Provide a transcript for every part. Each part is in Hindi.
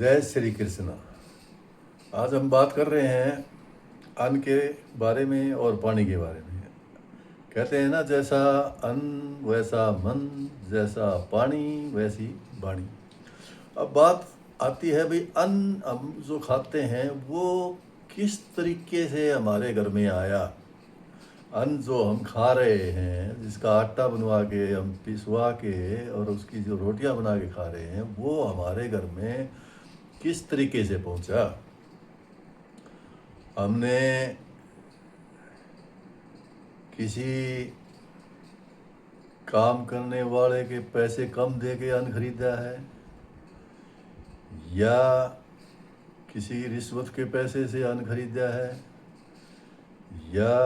जय श्री कृष्ण। आज हम बात कर रहे हैं अन्न के बारे में और पानी के बारे में। कहते हैं ना, जैसा अन्न वैसा मन, जैसा पानी वैसी वाणी। अब बात आती है भाई, अन्न हम जो खाते हैं वो किस तरीके से हमारे घर में आया। अन्न जो हम खा रहे हैं, जिसका आटा बनवा के हम पिसवा के और उसकी जो रोटियां बना के खा रहे हैं, वो हमारे घर में किस तरीके से पहुंचा। हमने किसी काम करने वाले के पैसे कम दे के अन्न खरीदा है, या किसी रिश्वत के पैसे से अन्न खरीदा है, या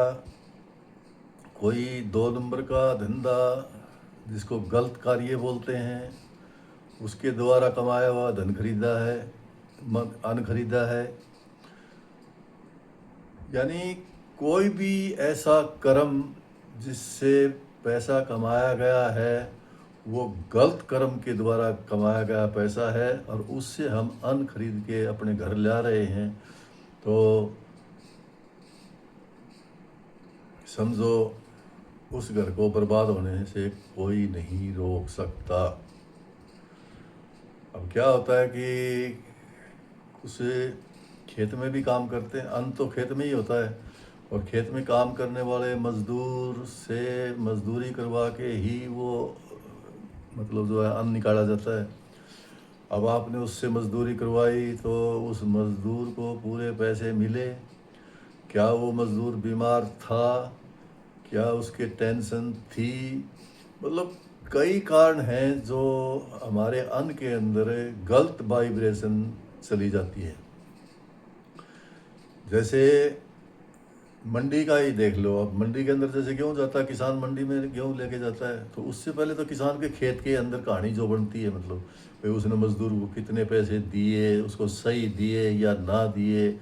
कोई 2 नंबर का धंधा जिसको गलत कार्य बोलते हैं उसके द्वारा कमाया हुआ धन खरीदा है, अन्न खरीदा है। यानी कोई भी ऐसा कर्म जिससे पैसा कमाया गया है, वो गलत कर्म के द्वारा कमाया गया पैसा है, और उससे हम अन्न खरीद के अपने घर ला रहे हैं, तो समझो उस घर को बर्बाद होने से कोई नहीं रोक सकता। अब क्या होता है कि उसे खेत में भी काम करते हैं, अन्न तो खेत में ही होता है, और खेत में काम करने वाले मजदूर से मजदूरी करवा के ही वो मतलब जो है अन्न निकाला जाता है। अब आपने उससे मजदूरी करवाई तो उस मजदूर को पूरे पैसे मिले। क्या वो मजदूर बीमार था, क्या उसके टेंशन थी, मतलब कई कारण हैं जो हमारे अन्न के अंदर गलत वाइब्रेशन चली जाती है। जैसे मंडी का ही देख लो। अब मंडी के अंदर जैसे गेहूँ जाता है, किसान मंडी में गेहूँ लेके जाता है, तो उससे पहले तो किसान के खेत के अंदर कहानी जो बनती है, मतलब भाई उसने मजदूर को कितने पैसे दिए, उसको सही दिए या ना दिए,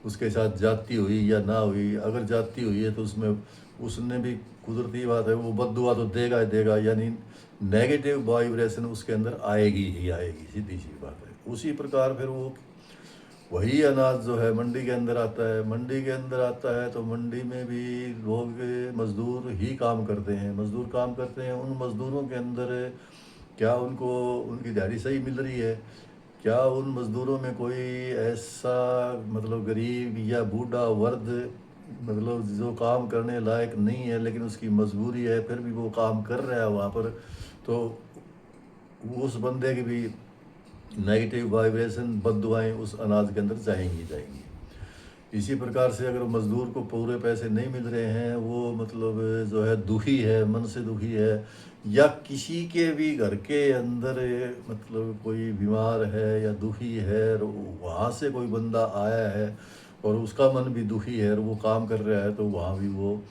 उसके साथ जाती हुई या ना हुई। अगर जाती हुई है तो उसमें उसने भी, कुदरती बात है, वो बद्दुआ तो देगा ही देगा, यानी नेगेटिव वाइब्रेशन उसके अंदर आएगी ही आएगी, सीधी सी बात है। उसी प्रकार फिर वो वही अनाज जो है मंडी के अंदर आता है। मंडी के अंदर आता है तो मंडी में भी लोग, मजदूर ही काम करते हैं, मजदूर काम करते हैं। उन मजदूरों के अंदर क्या उनको उनकी दिहाड़ी सही मिल रही है? क्या उन मजदूरों में कोई ऐसा मतलब गरीब या बूढ़ा वर्द, मतलब जो काम करने लायक नहीं है लेकिन उसकी मजबूरी है फिर भी वो काम कर रहा है वहाँ पर, तो उस बंदे की भी नेगेटिव वाइब्रेशन, बद्दुआएं उस अनाज के अंदर जाएंगी जाएंगी। इसी प्रकार से अगर मजदूर को पूरे पैसे नहीं मिल रहे हैं, वो मतलब जो है दुखी है, मन से दुखी है, या किसी के भी घर के अंदर मतलब कोई बीमार है या दुखी है, और वहाँ से कोई बंदा आया है और उसका मन भी दुखी है और वो काम कर रहा है, तो वहाँ भी वो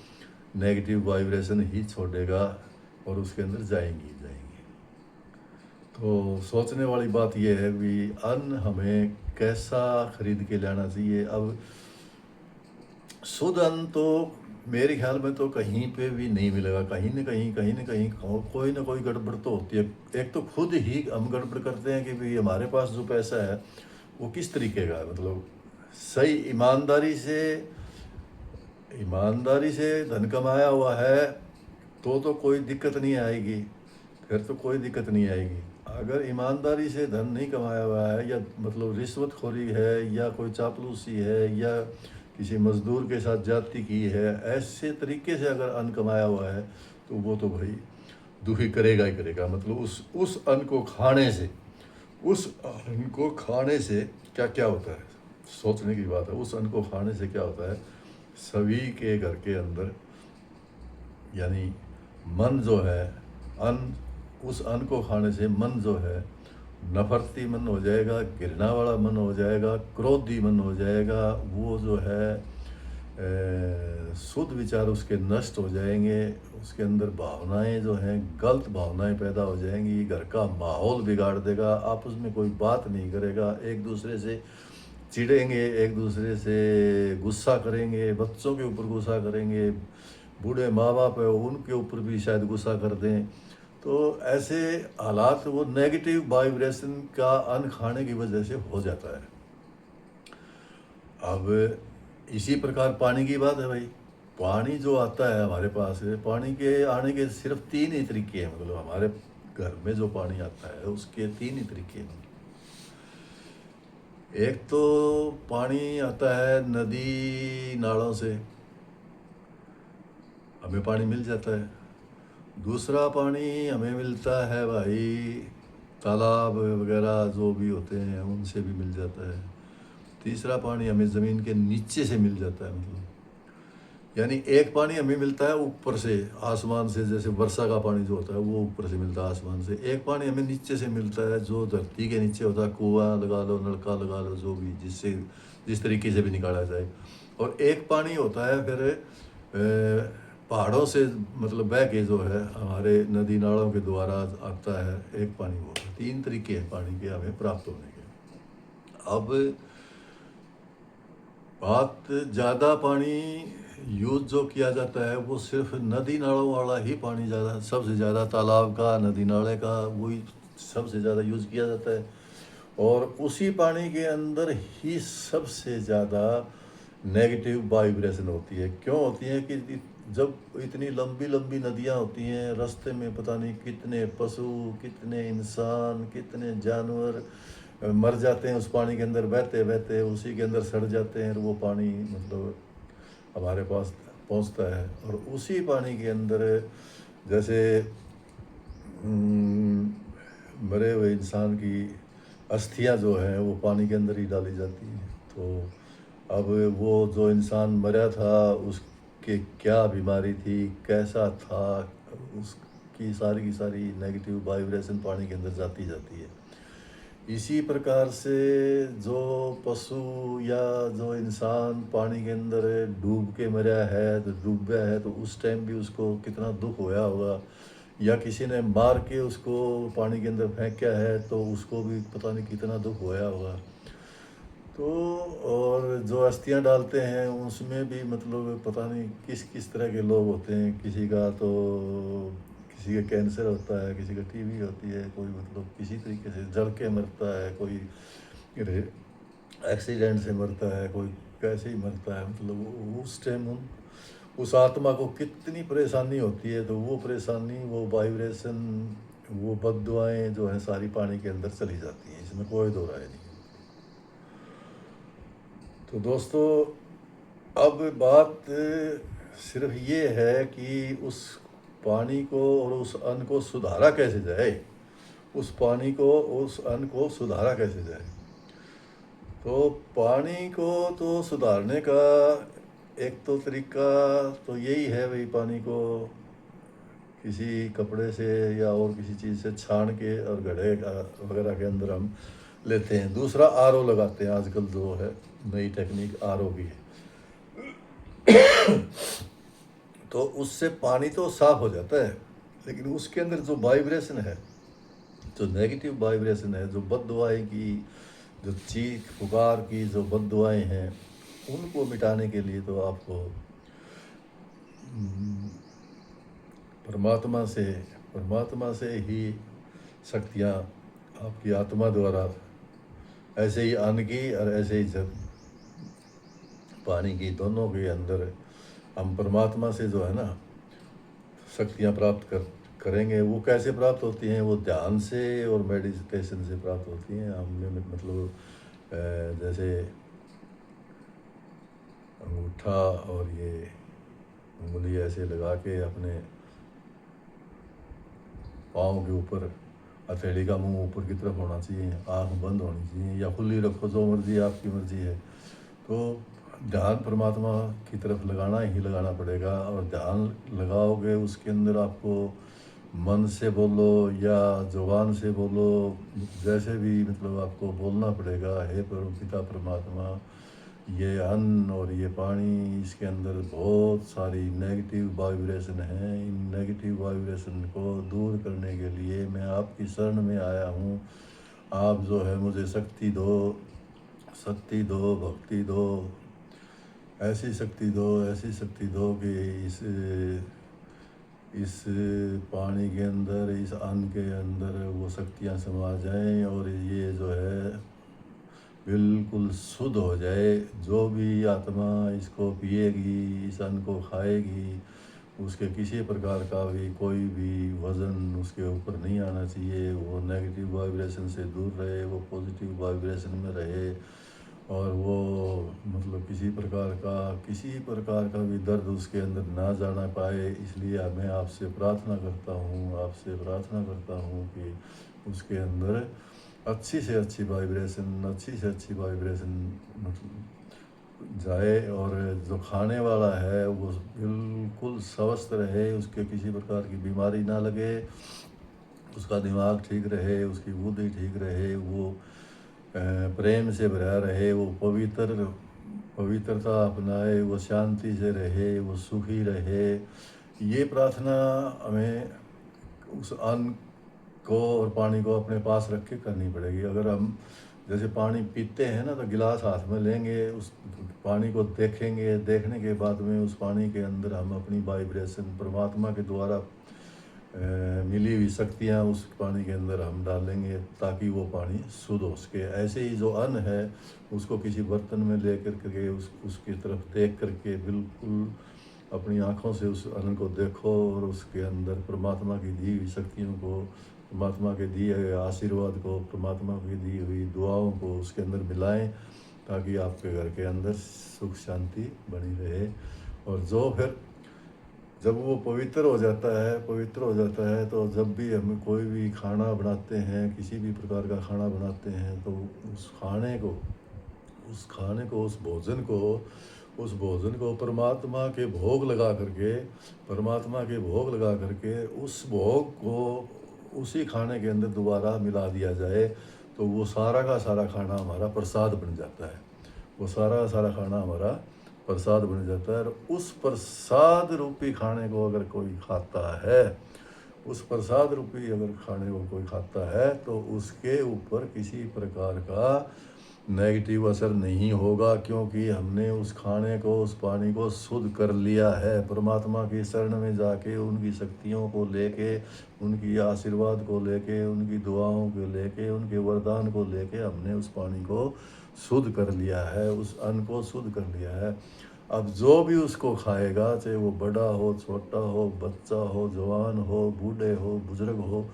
नेगेटिव वाइब्रेशन ही छोड़ेगा और उसके अंदर जाएंगी जाएंगी। तो सोचने वाली बात यह है कि अन्न हमें कैसा खरीद के लाना चाहिए। अब शुद्ध अन्न तो मेरे ख्याल में तो कहीं पे भी नहीं मिलेगा, कहीं न कहीं कोई ना कोई गड़बड़ तो होती है। एक तो खुद ही हम गड़बड़ करते हैं कि भाई हमारे पास जो पैसा है वो किस तरीके का है, मतलब सही ईमानदारी से धन कमाया हुआ है तो कोई दिक्कत नहीं आएगी, फिर तो कोई दिक्कत नहीं आएगी। अगर ईमानदारी से धन नहीं कमाया हुआ है, या मतलब रिश्वतखोरी है, या कोई चापलूसी है, या किसी मजदूर के साथ जाति की है, ऐसे तरीके से अगर अन्न कमाया हुआ है, तो वो तो भाई दुखी करेगा ही करेगा। मतलब उस अन्न को खाने से क्या क्या होता है, सोचने की बात है। उस अन्न को खाने से क्या होता है, सभी के घर के अंदर, यानी मन जो है, उस अन्न को खाने से मन जो है नफरती मन हो जाएगा, घृणा वाला मन हो जाएगा, क्रोधी मन हो जाएगा। वो जो है शुद्ध विचार उसके नष्ट हो जाएंगे, उसके अंदर भावनाएं जो हैं गलत भावनाएं पैदा हो जाएंगी, घर का माहौल बिगाड़ देगा, आपस में कोई बात नहीं करेगा, एक दूसरे से चिढ़ेंगे, एक दूसरे से गुस्सा करेंगे, बच्चों के ऊपर गुस्सा करेंगे, बूढ़े माँ बाप है उनके ऊपर भी शायद गुस्सा कर दें। तो ऐसे हालात वो नेगेटिव वाइब्रेशन का अन्न खाने की वजह से हो जाता है। अब इसी प्रकार पानी की बात है भाई। पानी जो आता है हमारे पास है, पानी के आने के सिर्फ तीन ही तरीके हैं। मतलब हमारे घर में जो पानी आता है उसके तीन ही तरीके हैं। एक तो पानी आता है नदी नालों से, हमें पानी मिल जाता है। दूसरा पानी हमें मिलता है भाई तालाब वगैरह जो भी होते हैं उनसे भी मिल जाता है। तीसरा पानी हमें ज़मीन के नीचे से मिल जाता है। मतलब यानी एक पानी हमें मिलता है ऊपर से, आसमान से, जैसे वर्षा का पानी जो होता है वो ऊपर से मिलता है आसमान से। एक पानी हमें नीचे से मिलता है जो धरती के नीचे होता है, कुआं लगा लो, नलका लगा लो, जो भी जिससे जिस तरीके से भी निकाला जाए। और एक पानी होता है फिर पहाड़ों से, मतलब बह के जो है हमारे नदी नालों के द्वारा आता है एक पानी। वो तीन तरीके हैं पानी के हमें प्राप्त होने के। अब बात ज़्यादा पानी यूज़ जो किया जाता है वो सिर्फ नदी नालों वाला ही पानी ज़्यादा, सबसे ज़्यादा तालाब का, नदी नाले का, वही सबसे ज़्यादा यूज़ किया जाता है। और उसी पानी के अंदर ही सबसे ज़्यादा नेगेटिव वाइब्रेशन होती है। क्यों होती है कि जब इतनी लंबी लंबी नदियाँ होती हैं, रास्ते में पता नहीं कितने पशु, कितने इंसान, कितने जानवर मर जाते हैं उस पानी के अंदर बहते बहते, उसी के अंदर सड़ जाते हैं और वो पानी मतलब हमारे पास पहुंचता है। और उसी पानी के अंदर जैसे मरे हुए इंसान की अस्थियां जो हैं वो पानी के अंदर ही डाली जाती हैं। तो अब वो जो इंसान मरा था उसके क्या बीमारी थी, कैसा था, उसकी सारी की सारी नेगेटिव वाइब्रेशन पानी के अंदर जाती जाती है। इसी प्रकार से जो पशु या जो इंसान पानी के अंदर डूब के मरा है, तो डूबा है, तो उस टाइम भी उसको कितना दुख होया होगा, या किसी ने मार के उसको पानी के अंदर फेंका है तो उसको भी पता नहीं कितना दुख होया होगा। तो और जो अस्थियां डालते हैं उसमें भी मतलब पता नहीं किस किस तरह के लोग होते हैं। किसी का तो किसी का कैंसर होता है, किसी का टीबी होती है, कोई मतलब किसी तरीके से जल के मरता है, कोई एक्सीडेंट से मरता है, कोई कैसे ही मरता है। मतलब उस टाइम उस आत्मा को कितनी परेशानी होती है। तो वो परेशानी, वो वाइब्रेशन, वो बद्दुआएं जो हैं सारी पानी के अंदर चली जाती हैं, इसमें कोई दो राय नहीं। तो दोस्तों अब बात सिर्फ ये है कि उस पानी को और उस अन्न को सुधारा कैसे जाए, उस पानी को, उस अन्न को सुधारा कैसे जाए। तो पानी को तो सुधारने का एक तो तरीका तो यही है भाई, पानी को किसी कपड़े से या और किसी चीज़ से छान के और घड़े वगैरह के अंदर हम लेते हैं। दूसरा आरओ लगाते हैं, आजकल जो है नई टेक्निक आरओ भी है। तो उससे पानी तो साफ हो जाता है, लेकिन उसके अंदर जो वाइब्रेशन है, जो नेगेटिव वाइब्रेशन है, जो बददुआएं की, जो चीख पुकार की जो बददुआएं हैं, उनको मिटाने के लिए तो आपको परमात्मा से ही शक्तियाँ आपकी आत्मा द्वारा, ऐसे ही अन्न की और ऐसे ही जब पानी की, दोनों के अंदर हम परमात्मा से जो है ना शक्तियाँ प्राप्त करेंगे। वो कैसे प्राप्त होती हैं? वो ध्यान से और मेडिटेशन से प्राप्त होती हैं। हमने मतलब जैसे अंगूठा और ये उंगली ऐसे लगा के अपने पाँव के ऊपर, हथेली का मुंह ऊपर की तरफ होना चाहिए, आँख बंद होनी चाहिए या खुली रखो, जो मर्जी, आपकी मर्जी है। तो ध्यान परमात्मा की तरफ लगाना ही लगाना पड़ेगा। और ध्यान लगाओगे उसके अंदर आपको मन से बोलो या जुबान से बोलो, जैसे भी मतलब आपको बोलना पड़ेगा, हे पिता परमात्मा, ये अन्न और ये पानी, इसके अंदर बहुत सारी नेगेटिव वाइब्रेशन है। इन नेगेटिव वाइब्रेशन को दूर करने के लिए मैं आपकी शरण में आया हूँ। आप जो है मुझे शक्ति दो, शक्ति दो, भक्ति दो, ऐसी शक्ति दो, ऐसी शक्ति दो कि इस इस पानी के अंदर, इस अन्न के अंदर वो शक्तियाँ समा जाएं और ये जो है बिल्कुल शुद्ध हो जाए। जो भी आत्मा इसको पिएगी, इस अन्न को खाएगी, उसके किसी प्रकार का भी कोई भी वज़न उसके ऊपर नहीं आना चाहिए। वो नेगेटिव वाइब्रेशन से दूर रहे, वो पॉजिटिव वाइब्रेशन में रहे और वो मतलब किसी प्रकार का भी दर्द उसके अंदर ना जाना पाए। इसलिए मैं आपसे प्रार्थना करता हूँ कि उसके अंदर अच्छी से अच्छी वाइब्रेशन मतलब जाए और जो खाने वाला है वो बिल्कुल स्वस्थ रहे, उसके किसी प्रकार की बीमारी ना लगे, उसका दिमाग ठीक रहे, उसकी बुद्धि ठीक रहे, वो प्रेम से भरा रहे, वो पवित्रता अपनाए, वो शांति से रहे, वो सुखी रहे। ये प्रार्थना हमें उस अन्न को और पानी को अपने पास रख के करनी पड़ेगी। अगर हम जैसे पानी पीते हैं ना, तो गिलास हाथ में लेंगे, उस पानी को देखेंगे, देखने के बाद में उस पानी के अंदर हम अपनी वाइब्रेशन परमात्मा के द्वारा मिली हुई शक्तियाँ उस पानी के अंदर हम डालेंगे ताकि वो पानी शुद्ध हो सके। ऐसे ही जो अन्न है उसको किसी बर्तन में ले करके उसकी तरफ देख करके बिल्कुल अपनी आँखों से उस अन्न को देखो और उसके अंदर परमात्मा की दी हुई शक्तियों को, परमात्मा के दिए हुए आशीर्वाद को, परमात्मा की दी हुई दुआओं को उसके अंदर मिलाएं ताकि आपके घर के अंदर सुख शांति बनी रहे। और जो फिर जब वो पवित्र हो जाता है तो जब भी हम कोई भी खाना बनाते हैं, किसी भी प्रकार का खाना बनाते हैं, तो उस खाने को उस भोजन को परमात्मा के भोग लगा करके उस भोग को उसी खाने के अंदर दोबारा मिला दिया जाए, तो वो सारा का सारा खाना हमारा प्रसाद बन जाता है। वो सारा का सारा खाना हमारा प्रसाद बन जाता है। और उस प्रसाद रूपी खाने को अगर कोई खाता है, उस प्रसाद रूपी अगर खाने को कोई खाता है, तो उसके ऊपर किसी प्रकार का नेगेटिव असर नहीं होगा, क्योंकि हमने उस खाने को, उस पानी को शुद्ध कर लिया है। परमात्मा की शरण में जाके उनकी शक्तियों को लेके, उनकी आशीर्वाद को लेके, उनकी दुआओं को लेके, उनके वरदान को लेके हमने उस पानी को शुद्ध कर लिया है, उस अन्न को शुद्ध कर लिया है। अब जो भी उसको खाएगा, चाहे वो बड़ा हो, छोटा हो, बच्चा हो, जवान हो, बूढ़े हो, बुजुर्ग हो,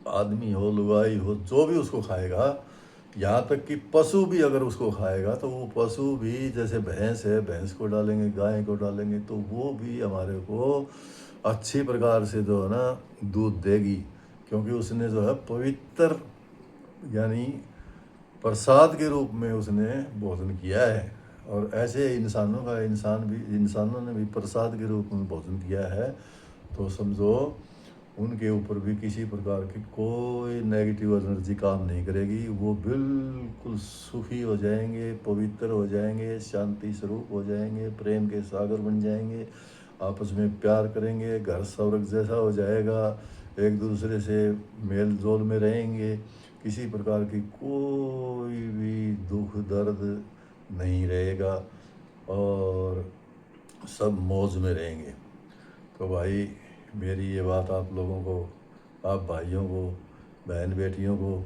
आदमी हो, लुगाई हो, जो भी उसको खाएगा, यहाँ तक कि पशु भी अगर उसको खाएगा, तो वो पशु भी, जैसे भैंस है, भैंस को डालेंगे, गाय को डालेंगे, तो वो भी हमारे को अच्छी प्रकार से जो है ना दूध देगी, क्योंकि उसने जो है पवित्र यानी प्रसाद के रूप में उसने भोजन किया है। और ऐसे इंसानों ने भी प्रसाद के रूप में भोजन किया है। तो समझो उनके ऊपर भी किसी प्रकार की कोई नेगेटिव एनर्जी काम नहीं करेगी। वो बिल्कुल सुखी हो जाएंगे, पवित्र हो जाएंगे, शांति स्वरूप हो जाएंगे, प्रेम के सागर बन जाएंगे, आपस में प्यार करेंगे, घर स्वर्ग जैसा हो जाएगा, एक दूसरे से मेल जोल में रहेंगे, किसी प्रकार की कोई भी दुख दर्द नहीं रहेगा और सब मौज में रहेंगे। तो भाई, मेरी ये बात आप लोगों को, आप भाइयों को, बहन बेटियों को,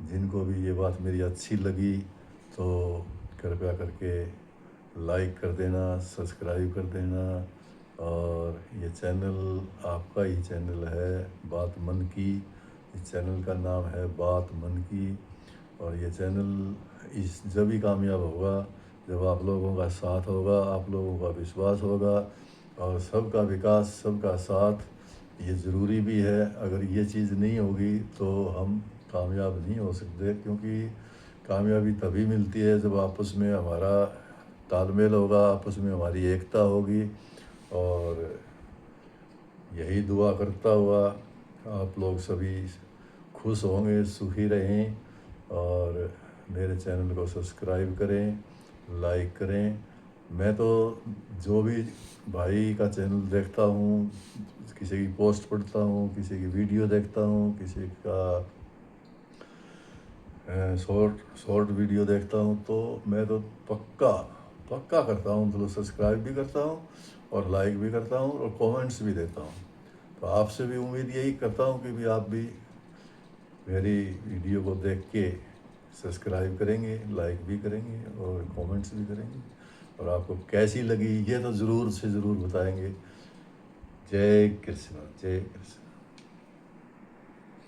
जिनको भी ये बात मेरी अच्छी लगी, तो कृपया करके लाइक कर देना, सब्सक्राइब कर देना। और ये चैनल आपका ही चैनल है, बात मन की। इस चैनल का नाम है बात मन की। और ये चैनल जब भी कामयाब होगा जब आप लोगों का साथ होगा, आप लोगों का विश्वास होगा, और सबका विकास, सबका साथ ये ज़रूरी भी है। अगर ये चीज़ नहीं होगी तो हम कामयाब नहीं हो सकते, क्योंकि कामयाबी तभी मिलती है जब आपस में हमारा तालमेल होगा, आपस में हमारी एकता होगी। और यही दुआ करता हुआ आप लोग सभी खुश होंगे, सुखी रहें, और मेरे चैनल को सब्सक्राइब करें, लाइक करें। मैं तो जो भी भाई का चैनल देखता हूँ, किसी की पोस्ट पढ़ता हूँ, किसी की वीडियो देखता हूँ, किसी का शॉर्ट वीडियो देखता हूँ, तो मैं तो पक्का करता हूँ, मतलब सब्सक्राइब भी करता हूँ और लाइक भी करता हूँ और कमेंट्स भी देता हूँ। तो आपसे भी उम्मीद यही करता हूँ कि भी आप भी मेरी वीडियो को देख के सब्सक्राइब करेंगे, लाइक भी करेंगे और कमेंट्स भी करेंगे, और आपको कैसी लगी ये तो ज़रूर से ज़रूर बताएंगे। जय कृष्णा, जय कृष्णा।